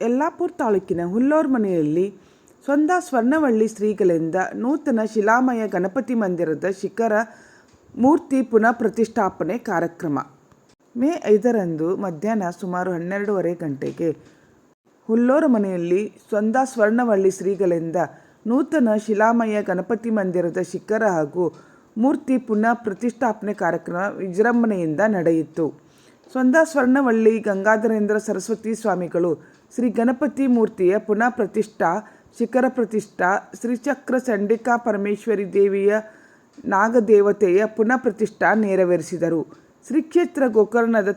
ಯಲ್ಲಾಪುರ ತಾಲೂಕಿನ ಹುಲ್ಲೂರು ಮನೆಯಲ್ಲಿ ಸ್ವರ್ಣವಳ್ಳಿ ಶ್ರೀಗಳಿಂದ ನೂತನ ಶಿಲಾಮಯ ಗಣಪತಿ ಮಂದಿರದ ಶಿಖರ ಮೂರ್ತಿ ಪುನಃ ಪ್ರತಿಷ್ಠಾಪನೆ ಕಾರ್ಯಕ್ರಮ ಮೇ 5ರಂದು ಮಧ್ಯಾಹ್ನ ಸುಮಾರು 12:30 ಗಂಟೆಗೆ ಹುಲ್ಲೂರು ಮನೆಯಲ್ಲಿ ಸ್ವರ್ಣವಳ್ಳಿ ಶ್ರೀಗಳಿಂದ ನೂತನ ಶಿಲಾಮಯ ಗಣಪತಿ ಮಂದಿರದ ಶಿಖರ ಹಾಗೂ ಮೂರ್ತಿ ಪುನಃ ಪ್ರತಿಷ್ಠಾಪನೆ ಕಾರ್ಯಕ್ರಮ ವಿಜೃಂಭಣೆಯಿಂದ ನಡೆಯಿತು. ಸ್ವರ್ಣವಳ್ಳಿ ಗಂಗಾಧರೇಂದ್ರ ಸರಸ್ವತಿ ಸ್ವಾಮಿಗಳು ಶ್ರೀ ಗಣಪತಿ ಮೂರ್ತಿಯ ಪುನಃ ಪ್ರತಿಷ್ಠಾ, ಶಿಖರ ಪ್ರತಿಷ್ಠಾ, ಶ್ರೀಚಕ್ರ ಚಂಡಿಕಾ ಪರಮೇಶ್ವರಿ ದೇವಿಯ ನಾಗದೇವತೆಯ ಪುನಃ ಪ್ರತಿಷ್ಠಾ ನೆರವೇರಿಸಿದರು. ಶ್ರೀ ಕ್ಷೇತ್ರ ಗೋಕರ್ಣದ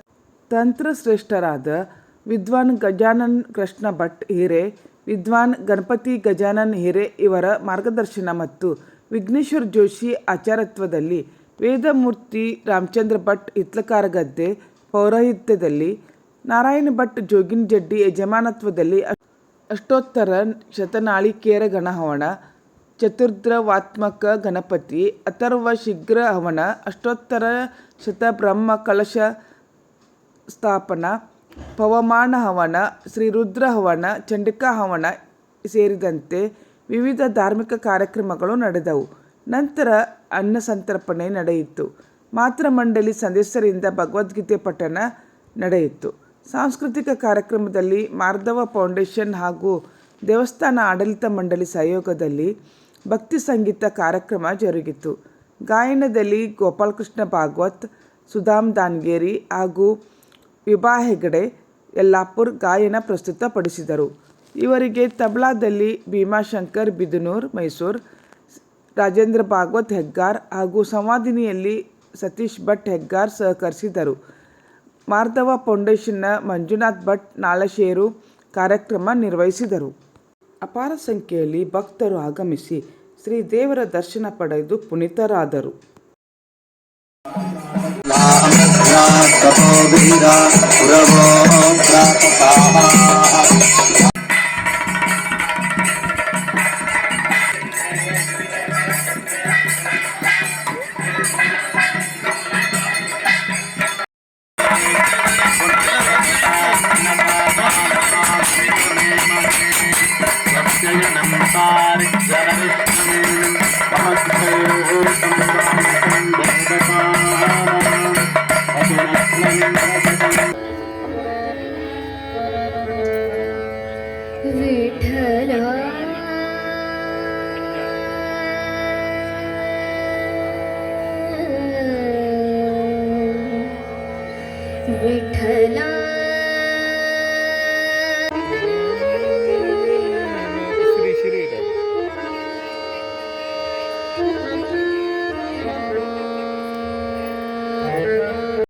ತಂತ್ರಶ್ರೇಷ್ಠರಾದ ವಿದ್ವಾನ್ ಗಜಾನನ್ ಕೃಷ್ಣ ಭಟ್ ಹಿರೆ, ವಿದ್ವಾನ್ ಗಣಪತಿ ಗಜಾನನ್ ಹಿರೆ ಇವರ ಮಾರ್ಗದರ್ಶನ ಮತ್ತು ವಿಘ್ನೇಶ್ವರ ಜೋಶಿ ಆಚಾರ್ಯತ್ವದಲ್ಲಿ, ವೇದಮೂರ್ತಿ ರಾಮಚಂದ್ರ ಭಟ್ ಹಿತ್ಲಕಾರಗದ್ದೆ ಪೌರೋಹಿತ್ಯದಲ್ಲಿ, ನಾರಾಯಣ ಭಟ್ ಜೋಗಿನಜಡ್ಡಿ ಯಜಮಾನತ್ವದಲ್ಲಿ ಅಷ್ಟೋತ್ತರ ಶತನಾಳಿಕೇರ ಗಣಹವನ, ಚತುರ್ದ್ರವಾತ್ಮಕ ಗಣಪತಿ, ಅಥರ್ವ ಶೀಘ್ರ ಹವನ, ಅಷ್ಟೋತ್ತರ ಶತಬ್ರಹ್ಮ ಕಲಶ ಸ್ಥಾಪನಾ, ಪವಮಾನ ಹವನ, ಶ್ರೀರುದ್ರ ಹವನ, ಚಂಡಿಕಾ ಹವನ ಸೇರಿದಂತೆ ವಿವಿಧ ಧಾರ್ಮಿಕ ಕಾರ್ಯಕ್ರಮಗಳು ನಡೆದವು. ನಂತರ ಅನ್ನಸಂತರ್ಪಣೆ ನಡೆಯಿತು. ಮಾತೃಮಂಡಲಿ ಸದಸ್ಯರಿಂದ ಭಗವದ್ಗೀತೆ ಪಠಣ ನಡೆಯಿತು. ಸಾಂಸ್ಕೃತಿಕ ಕಾರ್ಯಕ್ರಮದಲ್ಲಿ ಮಾರ್ದವ ಫೌಂಡೇಶನ್ ಹಾಗೂ ದೇವಸ್ಥಾನ ಆಡಳಿತ ಮಂಡಳಿ ಸಹಯೋಗದಲ್ಲಿ ಭಕ್ತಿ ಸಂಗೀತ ಕಾರ್ಯಕ್ರಮ ಜರುಗಿತು. ಗಾಯನದಲ್ಲಿ ಗೋಪಾಲಕೃಷ್ಣ ಭಾಗವತ್, ಸುಧಾಮ್ ದಾನ್ಗೇರಿ ಹಾಗೂ ವಿಭಾ ಹೆಗಡೆ ಯಲ್ಲಾಪುರ್ ಗಾಯನ ಪ್ರಸ್ತುತಪಡಿಸಿದರು. ಇವರಿಗೆ ತಬಲಾದಲ್ಲಿ ಭೀಮಾಶಂಕರ್ ಬಿದನೂರ್ ಮೈಸೂರು, ರಾಜೇಂದ್ರ ಭಾಗವತ್ ಹೆಗ್ಗಾರ್ ಹಾಗೂ ಸಂವಾದಿನಿಯಲ್ಲಿ ಸತೀಶ್ ಭಟ್ ಹೆಗ್ಗಾರ್ ಸಹಕರಿಸಿದರು. ಮಾರ್ದವ ಫೌಂಡೇಶನ್ನ ಮಂಜುನಾಥ್ ಭಟ್ ನಾಳಶೇರು ಕಾರ್ಯಕ್ರಮ ನಿರ್ವಹಿಸಿದರು. ಅಪಾರ ಸಂಖ್ಯೆಯಲ್ಲಿ ಭಕ್ತರು ಆಗಮಿಸಿ ಶ್ರೀದೇವರ ದರ್ಶನ ಪಡೆದು ಪುನೀತರಾದರು. ವಿಠಲ